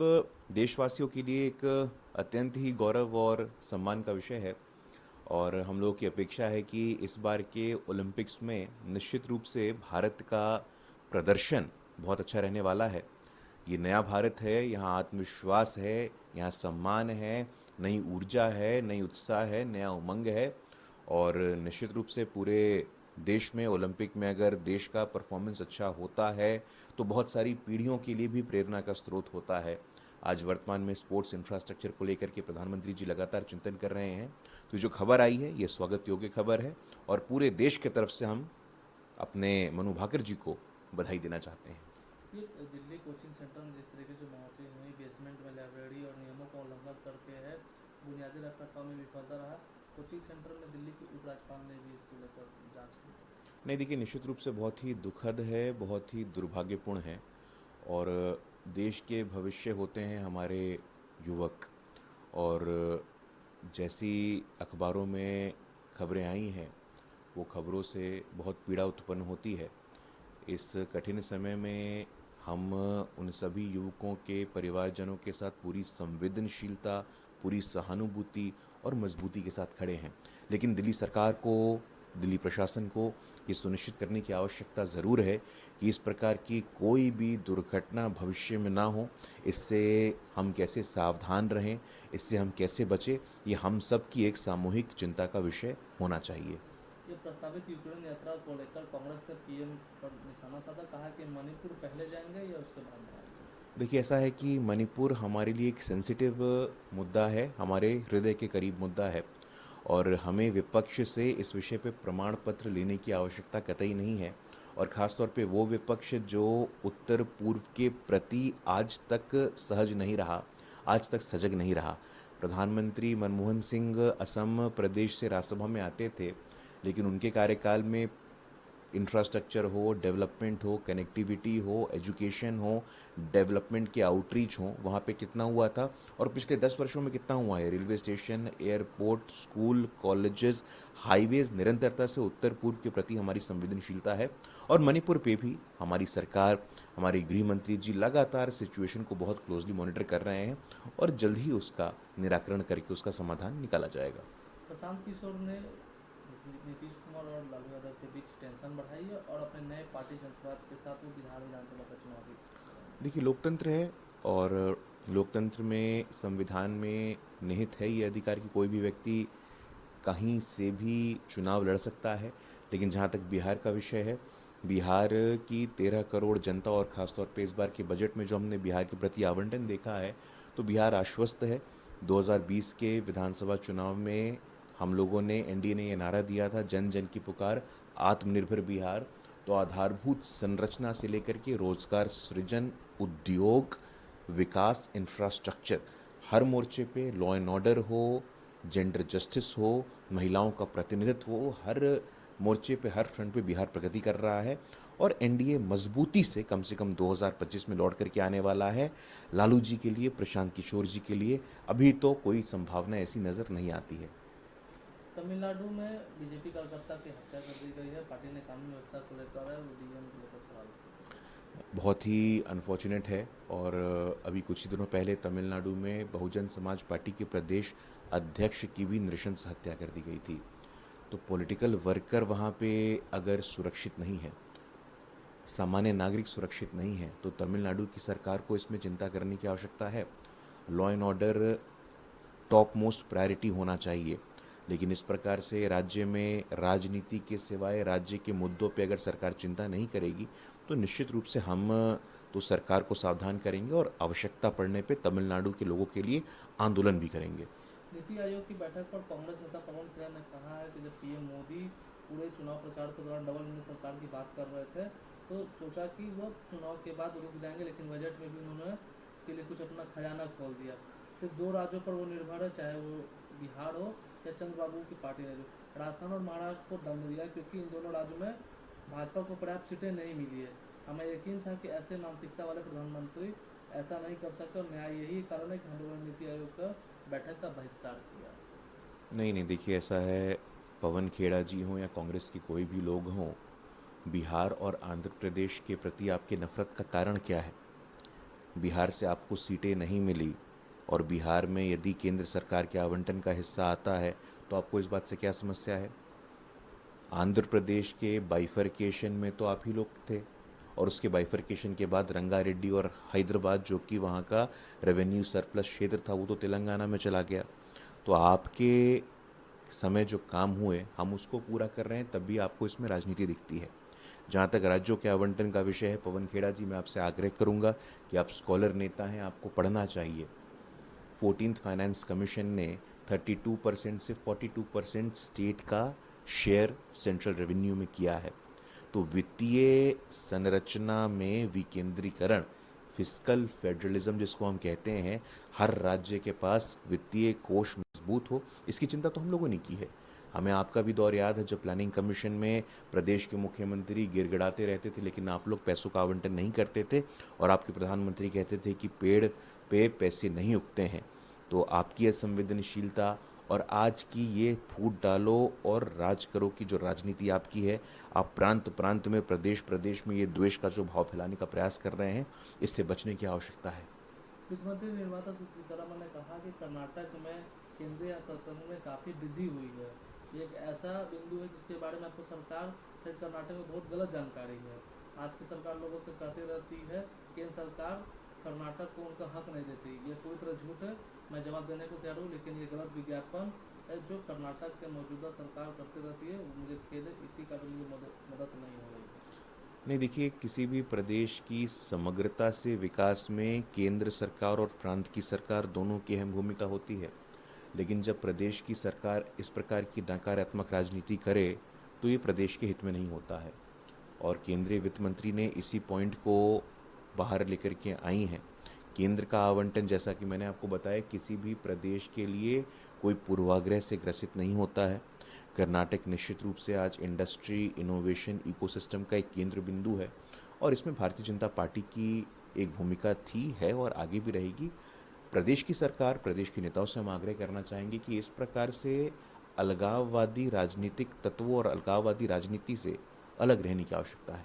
देशवासियों के लिए एक अत्यंत ही गौरव और सम्मान का विषय है। और हम लोगों की अपेक्षा है कि इस बार के ओलंपिक्स में निश्चित रूप से भारत का प्रदर्शन बहुत अच्छा रहने वाला है। ये नया भारत है, यहाँ आत्मविश्वास है, यहाँ सम्मान है, नई ऊर्जा है, नई उत्साह है, नया उमंग है। और निश्चित रूप से पूरे देश में ओलंपिक में अगर देश का परफॉर्मेंस अच्छा होता है तो बहुत सारी पीढ़ियों के लिए भी प्रेरणा का स्रोत होता है। आज वर्तमान में स्पोर्ट्स इंफ्रास्ट्रक्चर को लेकर के प्रधानमंत्री जी लगातार चिंतन कर रहे हैं। तो जो खबर आई है ये स्वागत योग्य खबर है और पूरे देश की तरफ से हम अपने मनु भाकर जी को बधाई देना चाहते हैं। ये दिल्ली कोचिंग सेंटर में जिस तरीके से बढ़ोतरी हुई, बेसमेंट में लाइब्रेरी और नियमों का उल्लंघन करके है, बुनियादी रखरखाव में विफलता रहा। कोचिंग सेंटर में दिल्ली की उपराज्यपाल ने भी इसको लेकर जांच की। नहीं, देखिए, निश्चित रूप से बहुत ही दुखद है, बहुत ही दुर्भाग्यपूर्ण है। और देश के भविष्य होते हैं हमारे युवक। और जैसी अखबारों में खबरें आई हैं वो खबरों से बहुत पीड़ा उत्पन्न होती है। इस कठिन समय में हम उन सभी युवकों के परिवारजनों के साथ पूरी संवेदनशीलता, पूरी सहानुभूति और मजबूती के साथ खड़े हैं। लेकिन दिल्ली सरकार को, दिल्ली प्रशासन को ये सुनिश्चित करने की आवश्यकता ज़रूर है कि इस प्रकार की कोई भी दुर्घटना भविष्य में ना हो। इससे हम कैसे सावधान रहें, इससे हम कैसे बचें, ये हम सब की एक सामूहिक चिंता का विषय होना चाहिए। ये प्रस्तावित यूक्रेन यात्रा को लेकर कांग्रेस ने पीएम पर निशाना साधा, कहा कि मणिपुर पहले जाएंगे या उसके बाद जाएंगे। देखिए, ऐसा है कि मणिपुर हमारे लिए एक सेंसिटिव मुद्दा है, हमारे हृदय के करीब मुद्दा है। और हमें विपक्ष से इस विषय पे प्रमाण पत्र लेने की आवश्यकता कतई नहीं है। और ख़ास तौर पे वो विपक्ष जो उत्तर पूर्व के प्रति आज तक सहज नहीं रहा, आज तक सजग नहीं रहा। प्रधानमंत्री मनमोहन सिंह असम प्रदेश से राज्यसभा में आते थे, लेकिन उनके कार्यकाल में इंफ्रास्ट्रक्चर हो, डेवलपमेंट हो, कनेक्टिविटी हो, एजुकेशन हो, डेवलपमेंट के आउटरीच हो, वहाँ पे कितना हुआ था और पिछले 10 वर्षों में कितना हुआ है। Railway station, airport, school, colleges, highways, निरंतरता से उत्तर पूर्व के प्रति हमारी संवेदनशीलता है। और मणिपुर पे भी हमारी सरकार, हमारे गृह मंत्री जी लगातार सिचुएशन को बहुत क्लोजली मॉनिटर कर रहे हैं और जल्द ही उसका निराकरण करके उसका समाधान निकाला जाएगा। प्रशांत किशोर ने नीतीश कुमार और लालू यादव के बीच टेंशन बढ़ाई है और अपने नए पार्टी संसवाद के साथ वो बिहार विधानसभा का चुनाव भी करेंगे। देखिए, लोकतंत्र है और लोकतंत्र में, संविधान में निहित है ये अधिकार कि कोई भी व्यक्ति कहीं से भी चुनाव लड़ सकता है। लेकिन जहाँ तक बिहार का विषय है, बिहार की 13 करोड़ जनता और ख़ासतौर पे इस बार के बजट में जो हमने बिहार के प्रति आवंटन देखा है, तो बिहार आश्वस्त है। 2020 के विधानसभा चुनाव में हम लोगों ने, एनडीए ने ये नारा दिया था, जन जन की पुकार, आत्मनिर्भर बिहार। तो आधारभूत संरचना से लेकर के रोजगार सृजन, उद्योग, विकास, इंफ्रास्ट्रक्चर, हर मोर्चे पे लॉ एंड ऑर्डर हो, जेंडर जस्टिस हो, महिलाओं का प्रतिनिधित्व हो, हर मोर्चे पे, हर फ्रंट पे बिहार प्रगति कर रहा है। और एनडीए मजबूती से कम 2025 में लौट करके आने वाला है। लालू जी के लिए, प्रशांत किशोर जी के लिए अभी तो कोई संभावना ऐसी नज़र नहीं आती है। तमिलनाडु में बीजेपी कार्यकर्ता की हत्या कर दी गई है। पार्टी ने कानून व्यवस्था को लेकर है, वो डीएम को लेकर सवाल किया। बहुत ही अनफॉर्चुनेट है। और अभी कुछ ही दिनों पहले तमिलनाडु में बहुजन समाज पार्टी के प्रदेश अध्यक्ष की भी नृशंस हत्या कर दी गई थी। तो पॉलिटिकल वर्कर वहाँ पे अगर सुरक्षित नहीं है, सामान्य नागरिक सुरक्षित नहीं है, तो तमिलनाडु की सरकार को इसमें चिंता करने की आवश्यकता है। Law and order top most priority होना चाहिए। लेकिन इस प्रकार से राज्य में राजनीति के सिवाय राज्य के मुद्दों पे अगर सरकार चिंता नहीं करेगी तो निश्चित रूप से हम तो सरकार को सावधान करेंगे और आवश्यकता पड़ने पे तमिलनाडु के लोगों के लिए आंदोलन भी करेंगे। नीति आयोग की बैठक पर कांग्रेस नेता पवन खेड़ा ने कहा है कि जब पीएम मोदी पूरे चुनाव प्रचार के दौरान डबल इंजन सरकार की बात कर रहे थे तो सोचा कि वो चुनाव के बाद रुक जाएंगे, लेकिन बजट में भी उन्होंने इसके लिए कुछ अपना खजाना खोल दिया। सिर्फ दो राज्यों पर वो निर्भर है, चाहे वो बिहार हो या चंद्रबाबू की पार्टी रहे। राजस्थान और महाराष्ट्र को दंड दिया क्योंकि इन दोनों राज्यों में भाजपा को पर्याप्त सीटें नहीं मिली है। हमें यकीन था कि ऐसे मानसिकता वाले प्रधानमंत्री ऐसा नहीं कर सकते और न्याय यही कारण है कि हम लोगों ने नीति आयोग का बैठक का बहिष्कार किया। नहीं नहीं, देखिए, ऐसा है, पवन खेड़ा जी हों या कांग्रेस के कोई भी लोग हों, बिहार और आंध्र प्रदेश के प्रति आपके नफ़रत का कारण क्या है? बिहार से आपको सीटें नहीं मिली और बिहार में यदि केंद्र सरकार के आवंटन का हिस्सा आता है तो आपको इस बात से क्या समस्या है? आंध्र प्रदेश के बाइफरकेशन में तो आप ही लोग थे और उसके बाइफरकेशन के बाद रंगारेड्डी और हैदराबाद जो कि वहाँ का रेवेन्यू सरप्लस क्षेत्र था वो तो तेलंगाना में चला गया। तो आपके समय जो काम हुए हम उसको पूरा कर रहे हैं, तब भी आपको इसमें राजनीति दिखती है। जहाँ तक राज्यों के आवंटन का विषय है, पवन खेड़ा जी, मैं आपसे आग्रह करूँगा कि आप स्कॉलर नेता हैं, आपको पढ़ना चाहिए। 14th फाइनेंस कमीशन ने 32% से 42% स्टेट का शेयर सेंट्रल रेवेन्यू में किया है। तो वित्तीय संरचना में विकेंद्रीकरण, फिस्कल फेडरलिज्म जिसको हम कहते हैं, हर राज्य के पास वित्तीय कोष मजबूत हो, इसकी चिंता तो हम लोगों ने की है। हमें आपका भी दौर याद है जब प्लानिंग कमीशन में प्रदेश के मुख्यमंत्री गिड़गिड़ाते रहते थे लेकिन आप लोग पैसों का आवंटन नहीं करते थे और आपके प्रधानमंत्री कहते थे कि पेड़ पे पैसे नहीं उगते हैं। तो आपकी असंवेदनशीलता और आज की ये फूट डालो और राज करो की जो राजनीति आपकी है, आप प्रांत प्रांत में, प्रदेश प्रदेश में ये द्वेष का जो भाव फैलाने का प्रयास कर रहे हैं, इससे बचने की आवश्यकता है। वित्त मंत्री निर्मला सीतारमन ने कहा कि कर्नाटक में केंद्रीय अर्थतंत्र में काफ़ी वृद्धि हुई है। ये एक ऐसा बिंदु है जिसके बारे में आपको सरकार शायद कर्नाटक में बहुत गलत जानकारी है। आज की सरकार लोगों से कहती रहती है केंद्र सरकार कर्नाटक को उनका हक नहीं देती। ये पूरी तरह झूठ है, मैं जवाब देने को तैयार हूँ, लेकिन ये गलत विज्ञापन है जो कर्नाटक के मौजूदा सरकार करती रहती है। मुझे खेद है, इसी कारण मुझे मदद नहीं हो रही है। नहीं, देखिए, किसी भी प्रदेश की समग्रता से विकास में केंद्र सरकार और प्रांत की सरकार दोनों की अहम भूमिका होती है। लेकिन जब प्रदेश की सरकार इस प्रकार की नकारात्मक राजनीति करे तो ये प्रदेश के हित में नहीं होता है। और केंद्रीय वित्त मंत्री ने इसी पॉइंट को बाहर लेकर के आई हैं। केंद्र का आवंटन, जैसा कि मैंने आपको बताया, किसी भी प्रदेश के लिए कोई पूर्वाग्रह से ग्रसित नहीं होता है। कर्नाटक निश्चित रूप से आज इंडस्ट्री, इनोवेशन, इकोसिस्टम का एक केंद्र बिंदु है और इसमें भारतीय जनता पार्टी की एक भूमिका थी, है और आगे भी रहेगी। प्रदेश की सरकार, प्रदेश के नेताओं से हम आग्रह करना चाहेंगे कि इस प्रकार से अलगाववादी राजनीतिक तत्वों और अलगाववादी राजनीति से अलग रहने की आवश्यकता है।